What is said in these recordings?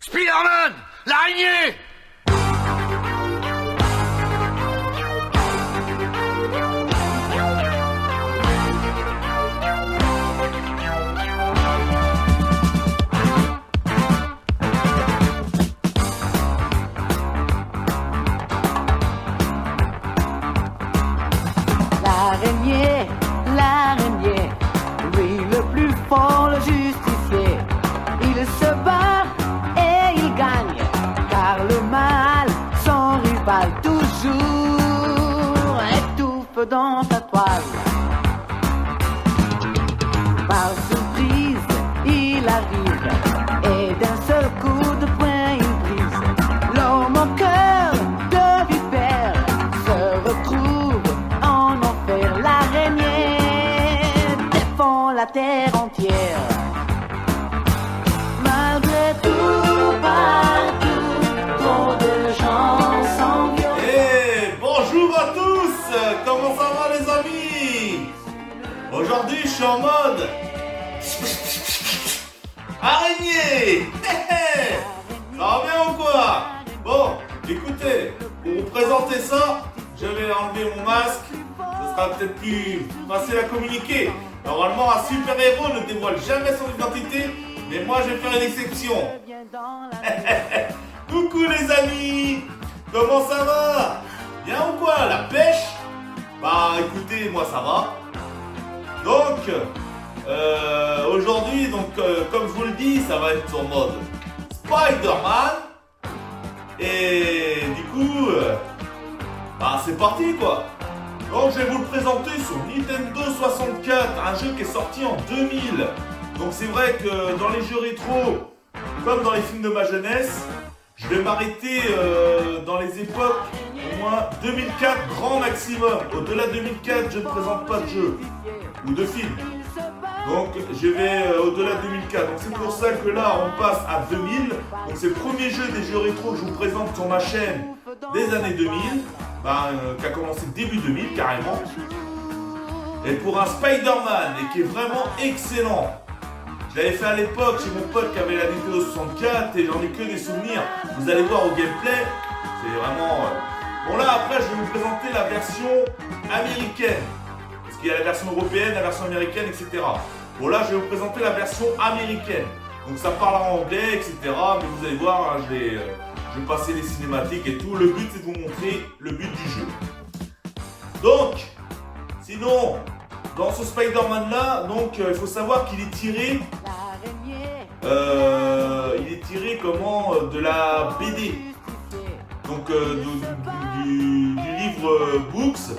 Spider-Man! L'araignée! L'araignée, l'araignée, lui le plus fort, le justicier. Il se bat et il gagne, car le mal, son rival toujours, étouffe dans sa toile. Par surprise, il arrive, et d'un seul coup de poing il brise. L'homme au cœur de vipère se retrouve en enfer. L'araignée défend la terre entière. Malgré tout, partout, trop de gens s'envionnent. Hey, bonjour à tous. Comment ça va les amis? Aujourd'hui je suis en mode araignée. Ça va bien ou quoi? Bon, écoutez, pour vous présenter ça, je vais enlever mon masque. Ce sera peut-être plus facile à communiquer. Normalement, un super-héros ne dévoile jamais son identité, mais moi je vais faire une exception. Coucou les amis, comment ça va? Bien ou quoi? La pêche? Bah écoutez, moi ça va. Donc, aujourd'hui, comme je vous le dis, ça va être en mode Spider-Man. Et du coup, bah c'est parti quoi. Donc je vais vous le présenter sur Nintendo 64, un jeu qui est sorti en 2000. Donc c'est vrai que dans les jeux rétro, comme dans les films de ma jeunesse, je vais m'arrêter dans les époques au moins 2004 grand maximum. Au-delà de 2004, je ne présente pas de jeu ou de film. Donc je vais au-delà de 2004. Donc c'est pour ça que là on passe à 2000. Donc c'est le premier jeu des jeux rétro que je vous présente sur ma chaîne des années 2000. Qui a commencé début 2000 carrément. Et pour un Spider-Man, et qui est vraiment excellent. Je l'avais fait à l'époque chez mon pote qui avait la Nintendo 64 et j'en ai que des souvenirs. Vous allez voir au gameplay, c'est vraiment... Bon là après je vais vous présenter la version américaine. Parce qu'il y a la version européenne, la version américaine, etc. Bon là je vais vous présenter la version américaine. Donc ça parle en anglais, etc. Mais vous allez voir, hein, je vais passer les cinématiques et tout. Le but c'est de vous montrer le but du jeu. Donc, sinon, dans ce Spider-Man là, il faut savoir qu'il est tiré... de la BD. Donc du livre Books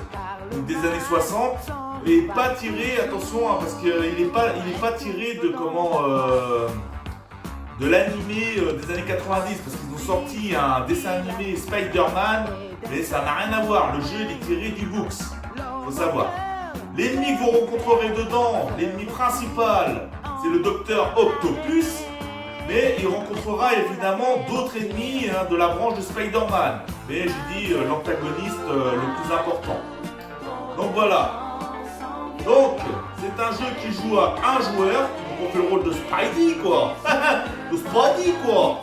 donc des années 60. Et pas tiré, attention, hein, parce qu'il n'est pas tiré de l'animé des années 90, parce qu'ils ont sorti un dessin animé Spider-Man, mais ça n'a rien à voir. Le jeu il est tiré du Books, faut savoir. L'ennemi que vous rencontrerez dedans, l'ennemi principal, c'est le docteur Octopus, mais il rencontrera évidemment d'autres ennemis de la branche de Spider-Man. Mais j'ai dit l'antagoniste le plus important. Donc voilà. Donc, c'est un jeu qui joue à un joueur, donc on fait le rôle de Spidey quoi. De Spidey quoi.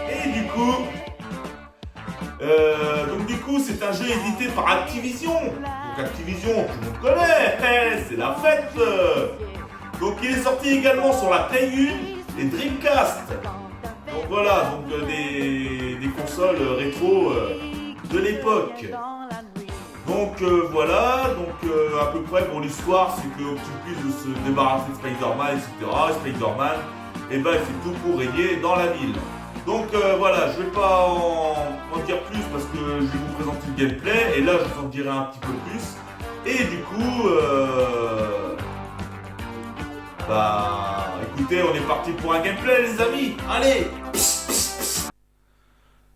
Et du coup, c'est un jeu édité par Activision. Donc Activision, tout le monde connaît, c'est la fête. Donc il est sorti également sur la Play 1 et Dreamcast. Donc voilà, des consoles rétro de l'époque. Donc voilà, à peu près pour l'histoire, c'est que Octopus veut se débarrasser de Spider-Man, etc. Spider-Man, il fait tout pour régner dans la ville. Donc voilà, je vais pas en dire plus parce que je vais vous présenter le gameplay et là je vous en dirai un petit peu plus. Et du coup, écoutez, on est parti pour un gameplay les amis, allez.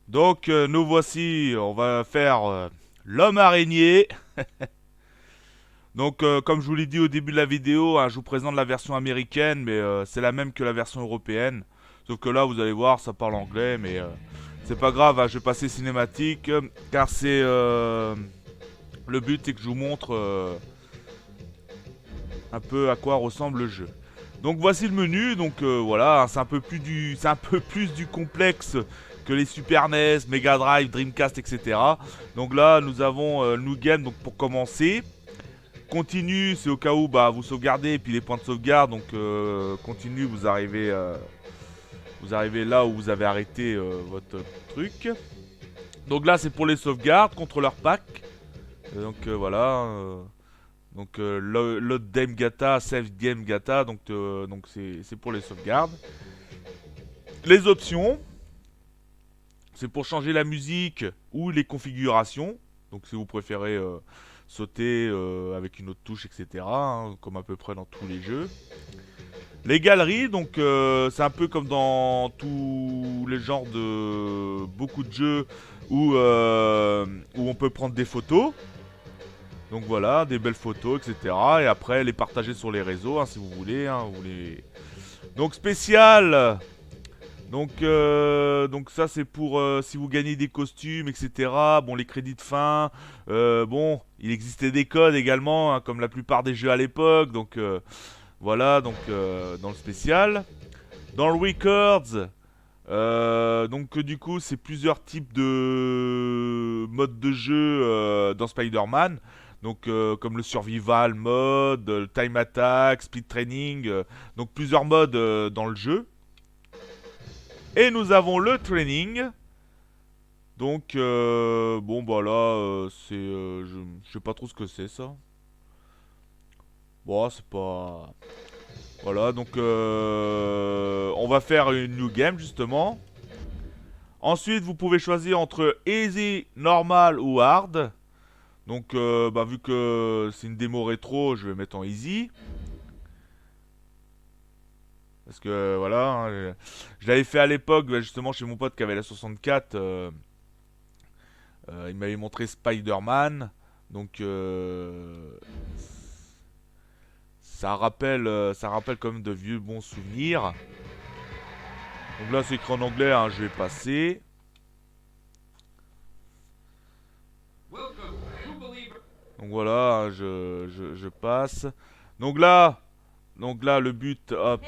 Donc nous voici, on va faire l'homme araignée. Donc comme je vous l'ai dit au début de la vidéo, je vous présente la version américaine, mais c'est la même que la version européenne. Sauf que là vous allez voir, ça parle anglais, mais c'est pas grave, je vais passer cinématique, car c'est... le but c'est que je vous montre un peu à quoi ressemble le jeu. Donc voici le menu, donc voilà, c'est un peu plus du complexe que les Super NES, Mega Drive, Dreamcast, etc. Donc là, nous avons New Game, donc pour commencer. Continue, c'est au cas où bah, vous sauvegardez, et puis les points de sauvegarde, donc continue, vous arrivez là où vous avez arrêté votre truc. Donc là, c'est pour les sauvegardes, contrôleur pack. Donc voilà. Load Game Gata, Save Game Gata, donc c'est pour les sauvegardes. Les options, c'est pour changer la musique ou les configurations. Donc si vous préférez sauter avec une autre touche, etc. Hein, comme à peu près dans tous les jeux. Les galeries, donc c'est un peu comme dans tous les genres de beaucoup de jeux où on peut prendre des photos. Donc voilà, des belles photos, etc. Et après, les partager sur les réseaux, hein, si vous voulez. Hein, Donc spécial. Donc ça, c'est pour si vous gagnez des costumes, etc. Bon, les crédits de fin. Bon, il existait des codes également, hein, comme la plupart des jeux à l'époque. Donc voilà, donc dans le spécial. Dans le Records. Donc du coup, c'est plusieurs types de modes de jeu dans Spider-Man. Donc comme le survival mode, le time attack, speed training, donc plusieurs modes dans le jeu. Et nous avons le training. Donc bon bah là c'est je sais pas trop ce que c'est ça. Bon, c'est pas voilà, donc on va faire une new game justement. Ensuite, vous pouvez choisir entre easy, normal ou hard. Donc, bah, vu que c'est une démo rétro, je vais mettre en easy. Parce que, voilà, hein, je l'avais fait à l'époque, bah, justement, chez mon pote qui avait la 64. Il m'avait montré Spider-Man. Donc, ça rappelle quand même de vieux bons souvenirs. Donc là, c'est écrit en anglais, hein, je vais passer. Donc voilà, je passe. Donc là, le but, hop,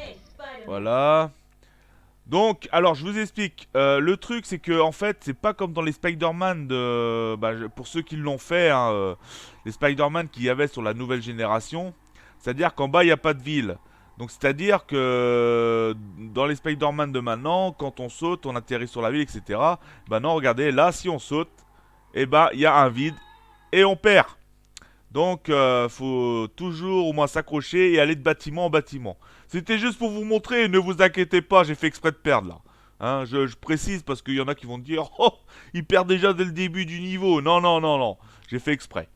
voilà. Donc, alors je vous explique. Le truc, c'est que en fait, c'est pas comme dans les Spider-Man de, bah, pour ceux qui l'ont fait, hein, les Spider-Man qu'il y avait sur la nouvelle génération. C'est-à-dire qu'en bas, il n'y a pas de ville. Donc, c'est-à-dire que dans les Spider-Man de maintenant, quand on saute, on atterrit sur la ville, etc. Bah non, regardez, là, si on saute, et bah, il y a un vide et on perd. Donc, faut toujours au moins s'accrocher et aller de bâtiment en bâtiment. C'était juste pour vous montrer, ne vous inquiétez pas, j'ai fait exprès de perdre là. Hein, je précise parce qu'il y en a qui vont dire « Oh, il perd déjà dès le début du niveau ». Non, non, non, non, j'ai fait exprès.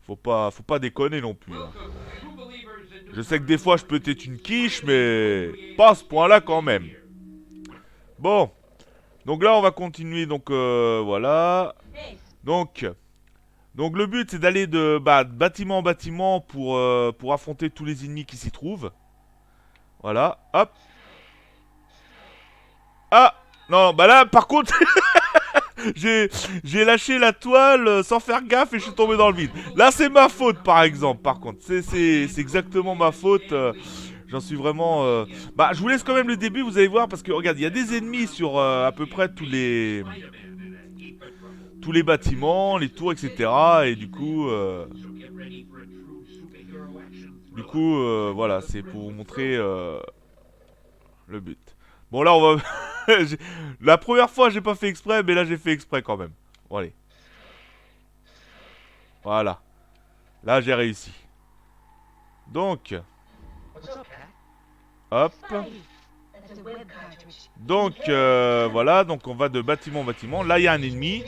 faut pas déconner non plus. Hein. Je sais que des fois je peux être une quiche, mais pas à ce point-là quand même. Bon, donc là on va continuer, donc voilà. Donc le but c'est d'aller de bâtiment en bâtiment pour affronter tous les ennemis qui s'y trouvent. Voilà, hop. Ah, non, bah là par contre, j'ai lâché la toile sans faire gaffe et je suis tombé dans le vide. Là c'est ma faute par exemple, par contre. C'est exactement ma faute. J'en suis vraiment... Bah je vous laisse quand même le début, vous allez voir, parce que regarde, il y a des ennemis sur à peu près tous les bâtiments, les tours, etc. Et du coup, voilà, c'est pour vous montrer le but. Bon là, on va... La première fois, j'ai pas fait exprès, mais là, j'ai fait exprès quand même. Bon, allez. Voilà. Là, j'ai réussi. Donc... Hop. Donc, voilà, donc on va de bâtiment en bâtiment. Là, il y a un ennemi.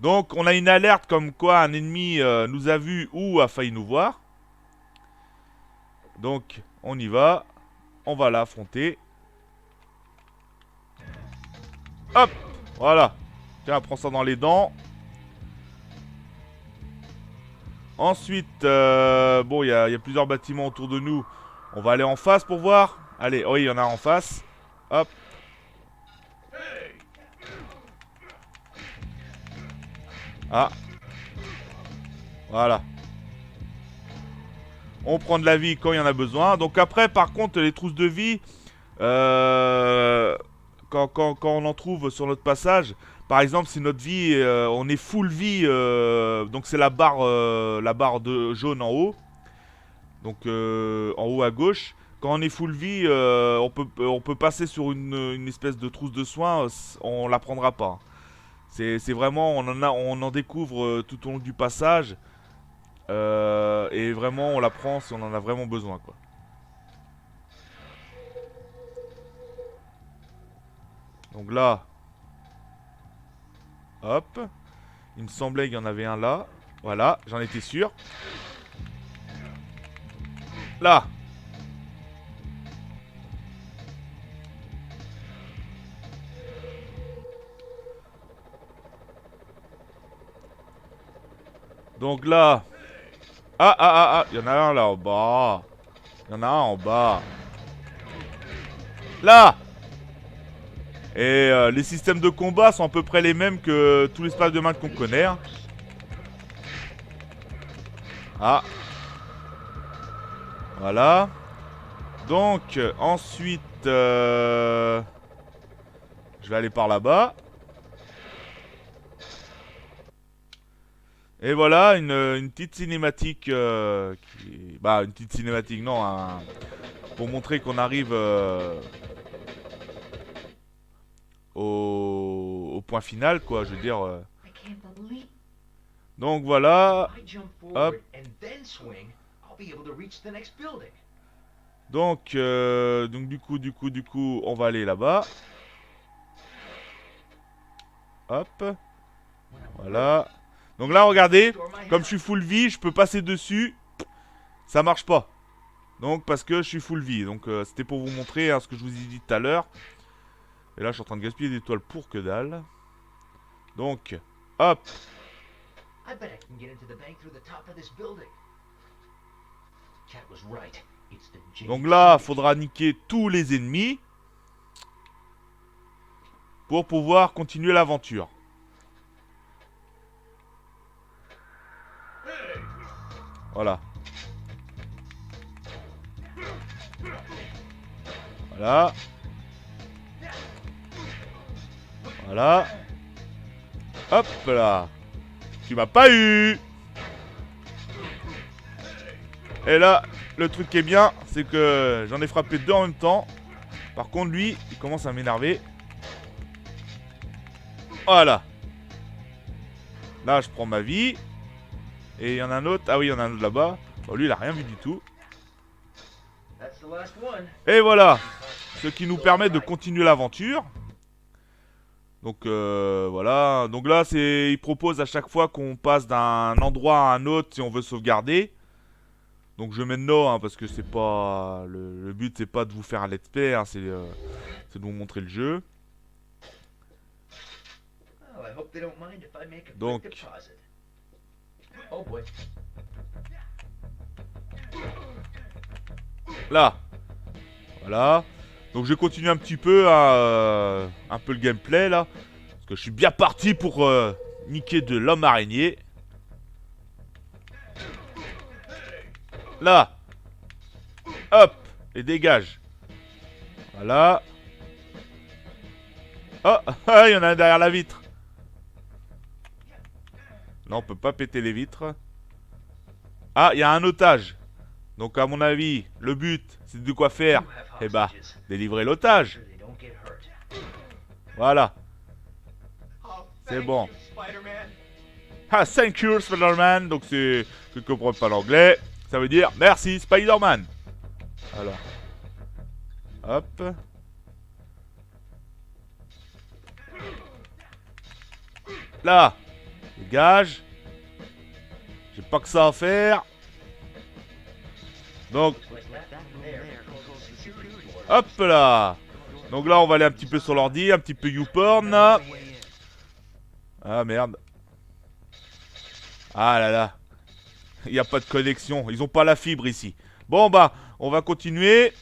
Donc, on a une alerte comme quoi un ennemi nous a vu ou a failli nous voir. Donc, on y va. On va l'affronter. Hop, voilà. Tiens, prends ça dans les dents. Ensuite, bon, il y a plusieurs bâtiments autour de nous. On va aller en face pour voir. Allez, oui, il y en a en face. Hop. Ah. Voilà. On prend de la vie quand il y en a besoin. Donc après, par contre, les trousses de vie, quand on en trouve sur notre passage, par exemple, si notre vie, on est full vie, donc c'est la barre de jaune en haut. Donc en haut à gauche. Quand on est full vie, on peut passer sur une espèce de trousse de soins, on la prendra pas. C'est vraiment, on en découvre tout au long du passage. Et vraiment, on la prend si on en a vraiment besoin, quoi. Donc là, hop. Il me semblait qu'il y en avait un là. Voilà, j'en étais sûr. Là. Donc là. Il y en a un là en bas. Il y en a un en bas. Là. Et les systèmes de combat sont à peu près les mêmes que tous les Spider-Man qu'on connaît. Hein. Ah. Voilà. Donc, ensuite... je vais aller par là-bas. Et voilà, une petite cinématique... Bah, une petite cinématique, non. Pour montrer qu'on arrive... au point final, quoi, je veux dire. Donc voilà. Hop. Donc du coup, on va aller là-bas. Hop. Voilà. Donc là, regardez, comme je suis full vie, je peux passer dessus. Ça marche pas. Donc parce que je suis full vie. Donc c'était pour vous montrer hein, ce que je vous ai dit tout à l'heure. Et là, je suis en train de gaspiller des étoiles pour que dalle. Donc, hop. Donc là, faudra niquer tous les ennemis pour pouvoir continuer l'aventure. Voilà. Voilà. Voilà. Hop là. Tu m'as pas eu. Et là, le truc qui est bien, c'est que j'en ai frappé deux en même temps. Par contre, lui, il commence à m'énerver. Voilà. Là, je prends ma vie. Et il y en a un autre. Ah oui, il y en a un autre là-bas. Bon, lui, il a rien vu du tout. Et voilà. Ce qui nous permet de continuer l'aventure. Donc voilà. Donc là, il propose à chaque fois qu'on passe d'un endroit à un autre si on veut sauvegarder. Donc je mets no hein, parce que c'est pas le but, c'est pas de vous faire un let's play, hein, c'est de vous montrer le jeu. Donc là, voilà. Donc je vais continuer un petit peu, un peu le gameplay là, parce que je suis bien parti pour niquer de l'homme araignée. Là. Hop. Et dégage. Voilà. Oh. Il y en a un derrière la vitre. Non, on peut pas péter les vitres. Ah, il y a un otage. Donc à mon avis, le but, c'est de quoi faire. Eh bah, délivrer l'otage. Voilà. C'est bon. Ah, thank you, Spider-Man. Donc c'est... Je ne comprends pas l'anglais. Ça veut dire merci Spider-Man. Voilà. Hop. Là. Dégage. J'ai pas que ça à faire. Donc. Hop là. Donc là on va aller un petit peu sur l'ordi. Un petit peu YouPorn. Ah merde. Ah là là. Il n'y a pas de connexion. Ils ont pas la fibre ici. Bon bah, on va continuer.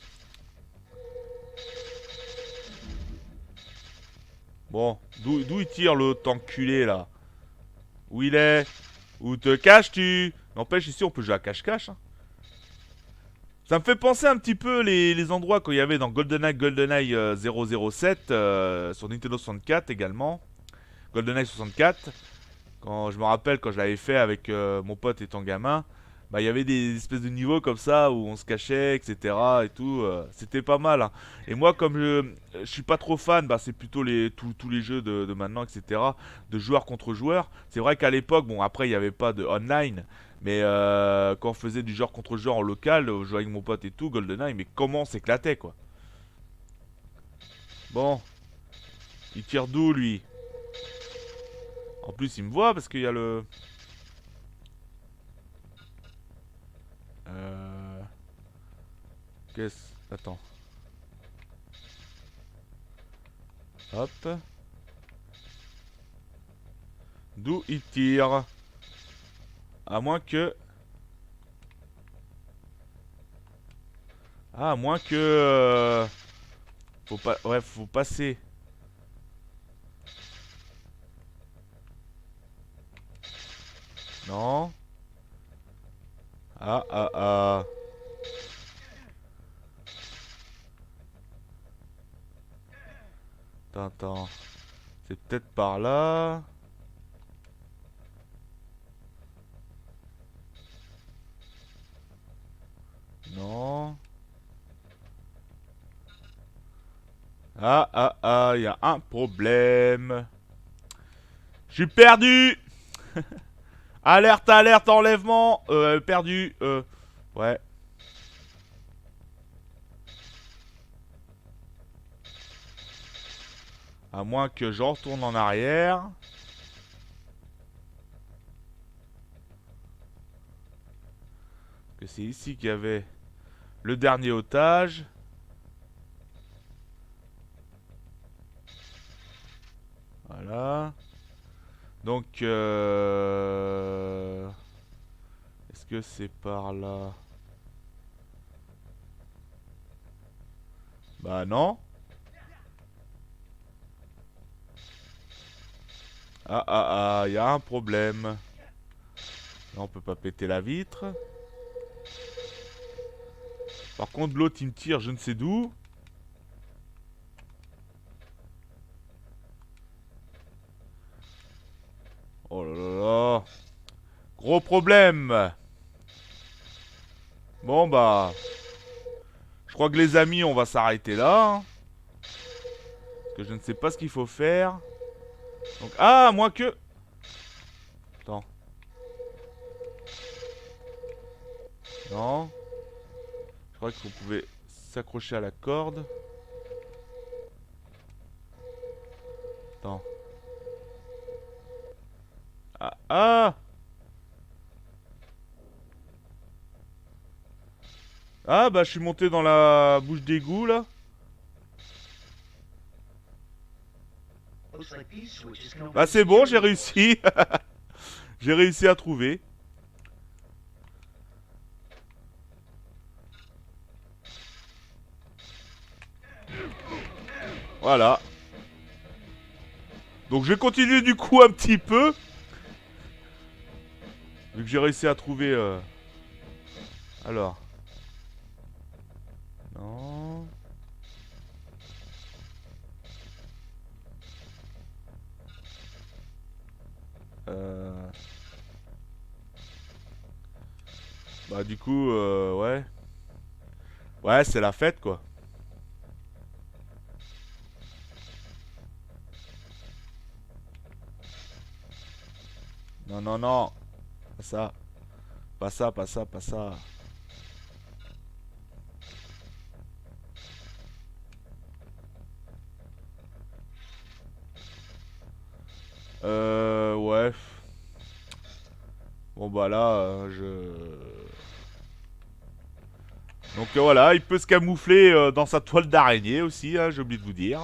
Bon, d'où il tire l'autre enculé là? Où il est? Où te caches-tu? N'empêche ici on peut jouer à cache-cache. Hein. Ça me fait penser un petit peu les endroits qu'il y avait dans GoldenEye 007 sur Nintendo 64 également. GoldenEye 64. Quand je me rappelle quand je l'avais fait avec mon pote étant gamin, bah il y avait des espèces de niveaux comme ça où on se cachait, etc. et tout. C'était pas mal, hein. Et moi comme je suis pas trop fan, bah c'est plutôt tous les jeux de maintenant, etc. De joueur contre joueur. C'est vrai qu'à l'époque, bon après il n'y avait pas de online, mais quand on faisait du joueur contre joueur en local, je jouais avec mon pote et tout, GoldenEye, mais comment on s'éclatait quoi. Bon, il tire d'où lui? En plus il me voit parce qu'il y a le... Qu'est-ce... Attends. Hop. D'où il tire? À moins que... Ah, à moins que... Faut pas... Ouais, faut passer. Non. Ah, ah, ah. Attends, attends. C'est peut-être par là. Non. Ah, ah, ah, il y a un problème. Je suis perdu. Alerte, alerte, enlèvement. Perdu. Ouais. À moins que je retourne en arrière. Que c'est ici qu'il y avait le dernier otage. Voilà. Donc, est-ce que c'est par là? Bah non. Ah ah ah, il y a un problème. Là, on peut pas péter la vitre. Par contre, l'autre, il me tire je ne sais d'où. Oh là là là. Gros problème. Bon bah... Je crois que les amis, on va s'arrêter là, hein. Parce que je ne sais pas ce qu'il faut faire. Donc, ah, moins que... Attends. Non. Je crois qu'on pouvait s'accrocher à la corde. Attends. Ah, ah! Ah, bah, je suis monté dans la bouche d'égout, là. Bah, c'est bon, j'ai réussi. J'ai réussi à trouver. Voilà. Donc, je vais continuer du coup un petit peu. Vu que j'ai réussi à trouver... Alors. Non. Bah du coup, ouais. Ouais, c'est la fête, quoi. Non, non, non. Pas ça. Pas ça, pas ça, pas ça. Ouais. Bon bah là, Donc voilà, il peut se camoufler dans sa toile d'araignée aussi, hein, j'ai oublié de vous dire.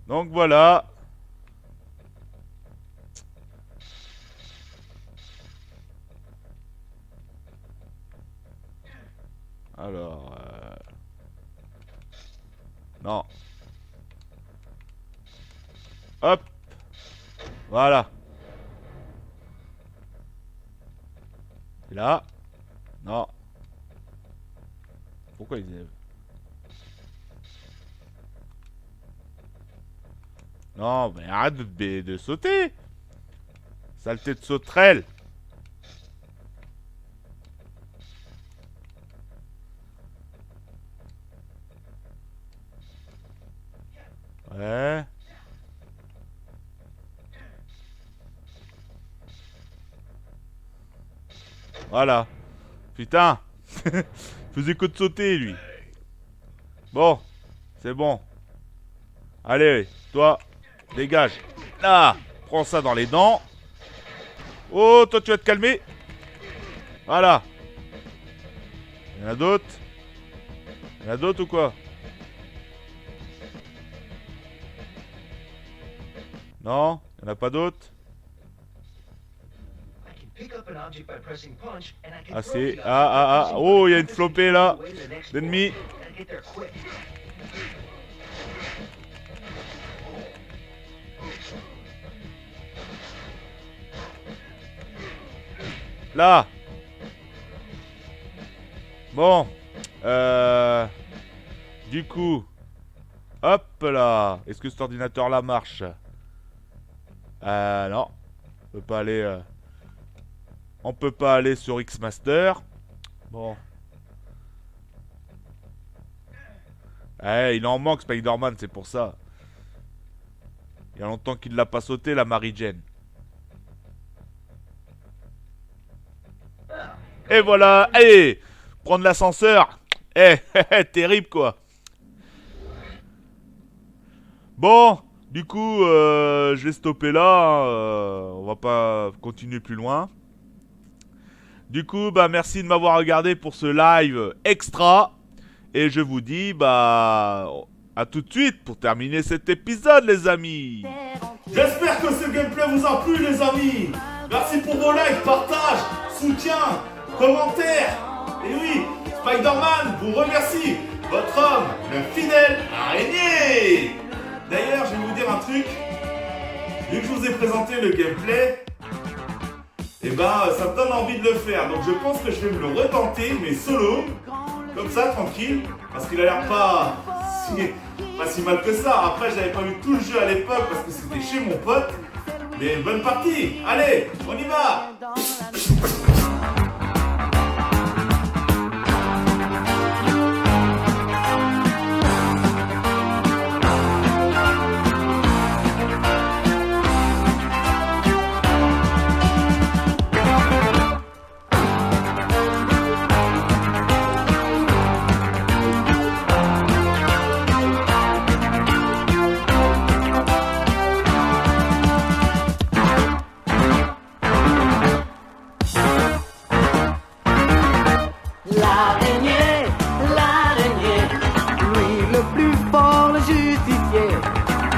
Donc voilà. Alors... Non. Hop. Voilà. Et là. Non. Pourquoi ils élèvent? Non, mais arrête de sauter. Saleté de sauterelle. Ouais. Voilà. Putain. Faisait que de sauter, lui. Bon. C'est bon. Allez, toi. Dégage. Là. Prends ça dans les dents. Oh, toi, tu vas te calmer. Voilà. Il y en a d'autres? Il y en a d'autres ou quoi? Non? Il n'y en a pas d'autres? Ah, c'est... Ah. Oh, il y a une flopée, là. D'ennemis. Là. Bon. Du coup. Hop là. Est-ce que cet ordinateur là marche? Non. On peut pas aller... On peut pas aller sur X-Master. Bon. Il en manque Spider-Man, c'est pour ça. Il y a longtemps qu'il l'a pas sauté, la Mary Jane. Et voilà. Allez, prendre l'ascenseur. Terrible quoi. Bon, du coup, je vais stopper là. On va pas continuer plus loin. Du coup, bah merci de m'avoir regardé pour ce live extra. Et je vous dis, bah, à tout de suite pour terminer cet épisode, les amis. J'espère que ce gameplay vous a plu, les amis. Merci pour vos likes, partages, soutien, commentaires. Et oui, Spider-Man vous remercie. Votre homme, le fidèle araignée. D'ailleurs, je vais vous dire un truc. Vu que je vous ai présenté le gameplay, et bah, ça me donne envie de le faire. Donc je pense que je vais me le retenter, mais solo. Comme ça, tranquille. Parce qu'il a l'air pas si mal que ça. Après, j'avais pas vu tout le jeu à l'époque parce que c'était chez mon pote. Mais bonne partie. Allez, on y va. L'araignée, lui le plus fort, le justicier.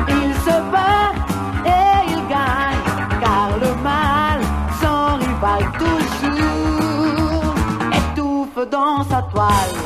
Il se bat et il gagne, car le mal, son rival toujours, étouffe dans sa toile.